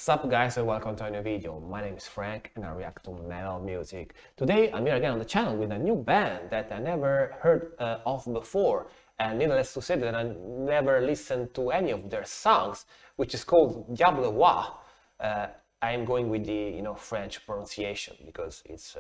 Sup guys and welcome to a new video. My name is Frank and I react to metal music. Today I'm here again on the channel with a new band that I never heard of before, and needless to say that I never listened to any of their songs, which is called Diablevoix. I am going with the French pronunciation because it's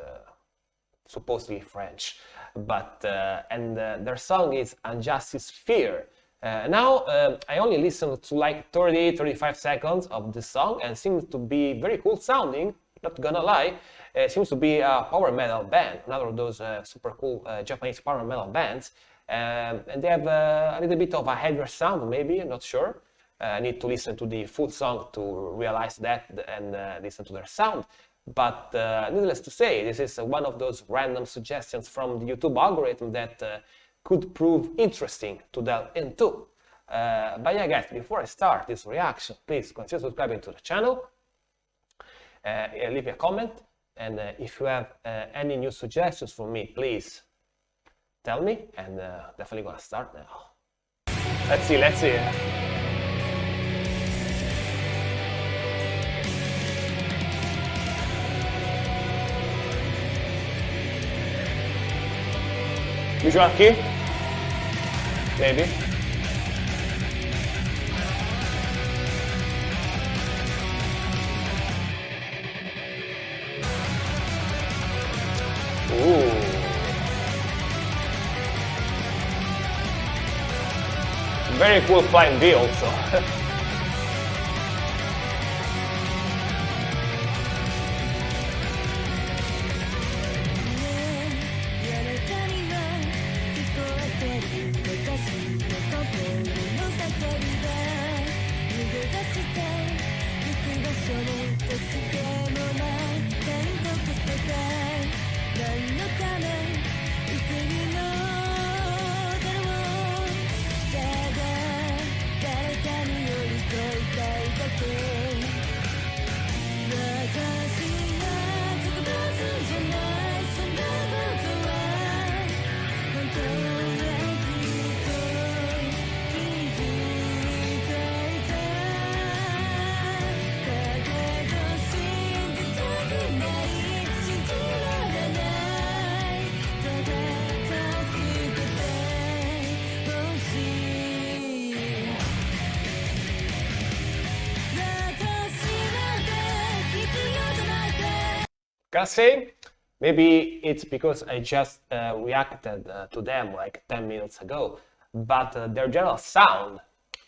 supposedly French, but their song is Injustice Fear. I only listened to like 30-35 seconds of the song and seems to be very cool sounding, not gonna lie. It seems to be a power metal band, another of those super cool Japanese power metal bands. And they have a little bit of a heavier sound, maybe, I'm not sure. I need to listen to the full song to realize that and listen to their sound. But needless to say, this is one of those random suggestions from the YouTube algorithm that could prove interesting to delve into. But yeah guys, before I start this reaction, please consider subscribing to the channel, leave me a comment, and if you have any new suggestions for me, please tell me, and definitely gonna start now. Let's see. Visual key? Maybe. Ooh. Very cool flying V also. Gotta say, maybe it's because I just reacted to them like 10 minutes ago, but their general sound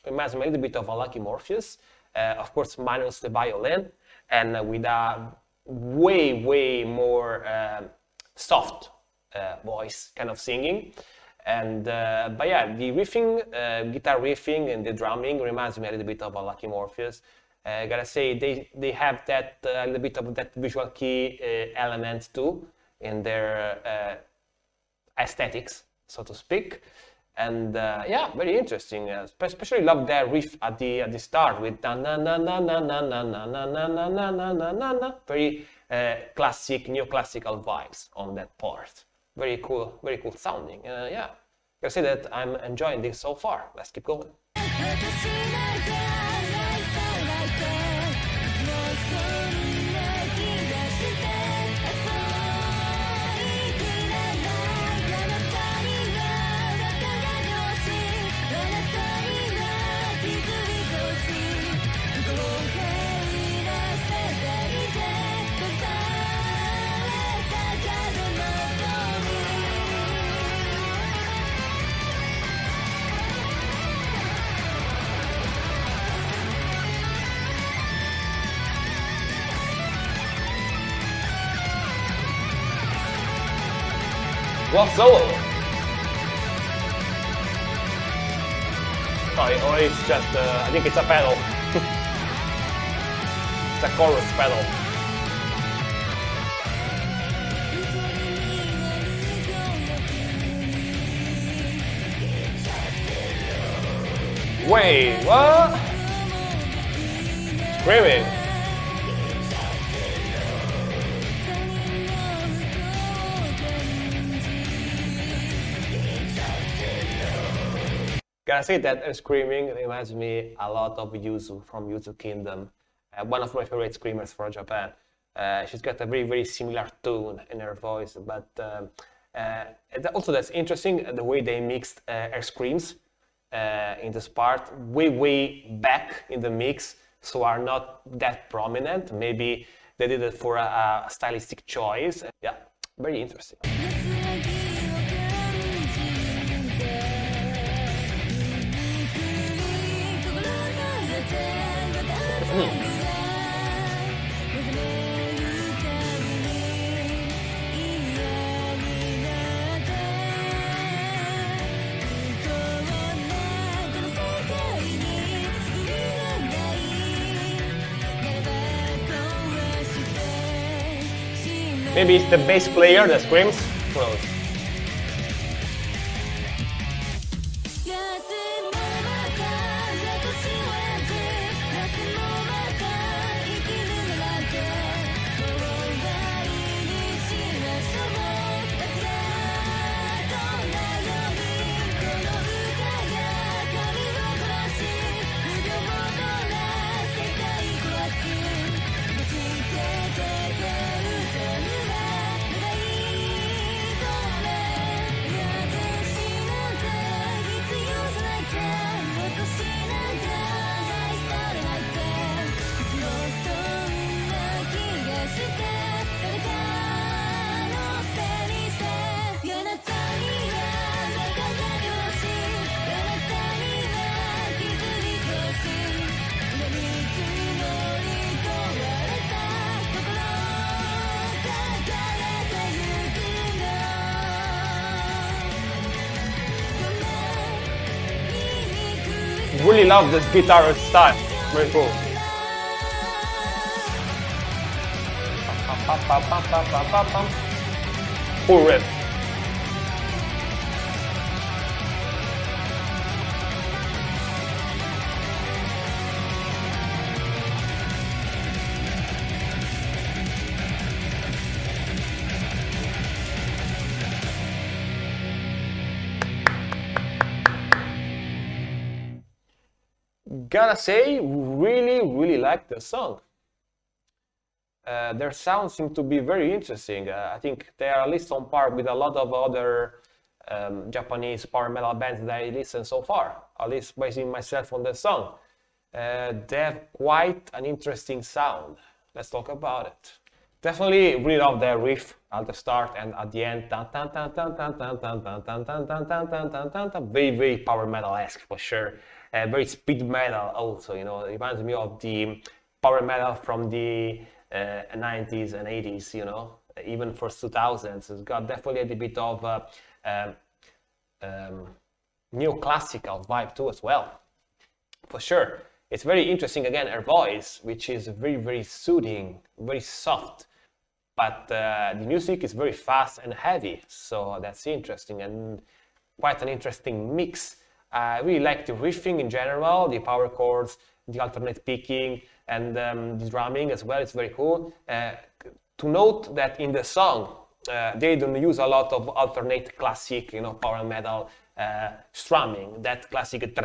reminds me a little bit of a Lucky Morpheus, of course minus the violin, and with a way more soft voice kind of singing. And but yeah, the riffing, guitar riffing and the drumming reminds me a little bit of a Lucky Morpheus. I gotta say, they have that a little bit of that visual key element too in their aesthetics, so to speak. And yeah, very interesting. Especially love that riff at the start with na na na na na na na na na na na na na na na. Very classic, neoclassical vibes on that part. Very cool sounding. Yeah, I gotta say that I'm enjoying this so far. Let's keep going. What solo? Oh, it's just, I think it's a pedal. It's a chorus pedal. Wait, what? Screaming. Gotta say that screaming reminds me a lot of Yuzu from Yuzu Kingdom, one of my favorite screamers from Japan. She's got a very similar tone in her voice, but and also that's interesting the way they mixed her screams in this part way back in the mix, so are not that prominent. Maybe they did it for a stylistic choice. Yeah, very interesting. Maybe it's the bass player that screams. Who knows? Really love this guitar style. Very cool. Cool riff. Gotta say, really like the song. Their sounds seem to be very interesting. I think they are at least on par with a lot of other Japanese power metal bands that I listened so far, at least basing myself on the song. They have quite an interesting sound. Let's talk about it. Definitely really love their riff at the start and at the end. Very power metal-esque for sure. Very speed metal also, you know, it reminds me of the power metal from the 90s and 80s, you know, even for 2000s. It's got definitely a bit of neoclassical vibe too as well, for sure. It's very interesting, again, her voice, which is very soothing, very soft, but the music is very fast and heavy, so that's interesting and quite an interesting mix. I really like the riffing in general, the power chords, the alternate picking, and the drumming as well. It's very cool. To note that in the song, they don't use a lot of alternate classic, you know, power metal strumming. That classic, they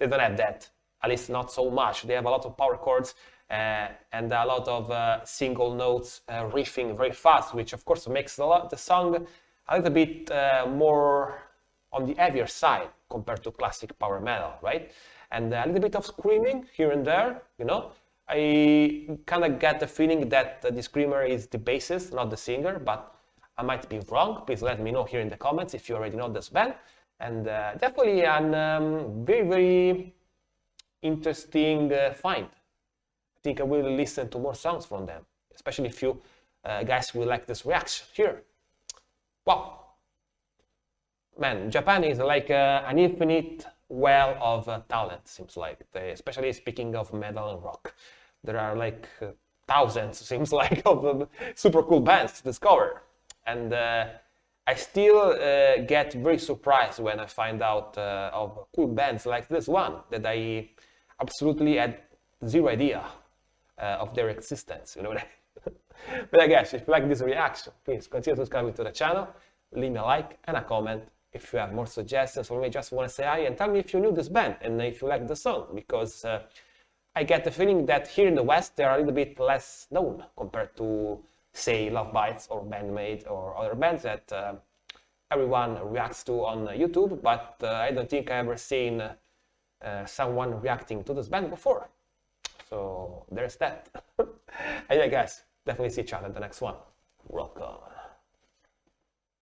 don't have that. At least not so much. They have a lot of power chords and a lot of single notes riffing very fast, which of course makes the song a little bit more on the heavier side compared to classic power metal, right? And a little bit of screaming here and there, you know. I kind of get the feeling that the screamer is the bassist, not the singer, but I might be wrong. Please let me know here in the comments if you already know this band. And definitely a very interesting find. I think I will listen to more songs from them, especially if you guys will like this reaction here. Wow, man, Japan is like an infinite well of talent, seems like, especially speaking of metal and rock. There are like thousands, seems like, of super cool bands to discover. And I still get very surprised when I find out of cool bands like this one, that I absolutely had zero idea of their existence, you know what I mean? But I guess if you like this reaction, please consider subscribing to the channel, leave me a like and a comment if you have more suggestions, or maybe just want to say hi and tell me if you knew this band and if you like the song, because I get the feeling that here in the West they are a little bit less known compared to, say, Love Bites or Bandmate or other bands that everyone reacts to on YouTube, but I don't think I've ever seen someone reacting to this band before. So there's that. Anyway guys, definitely see each other in the next one. Rock on.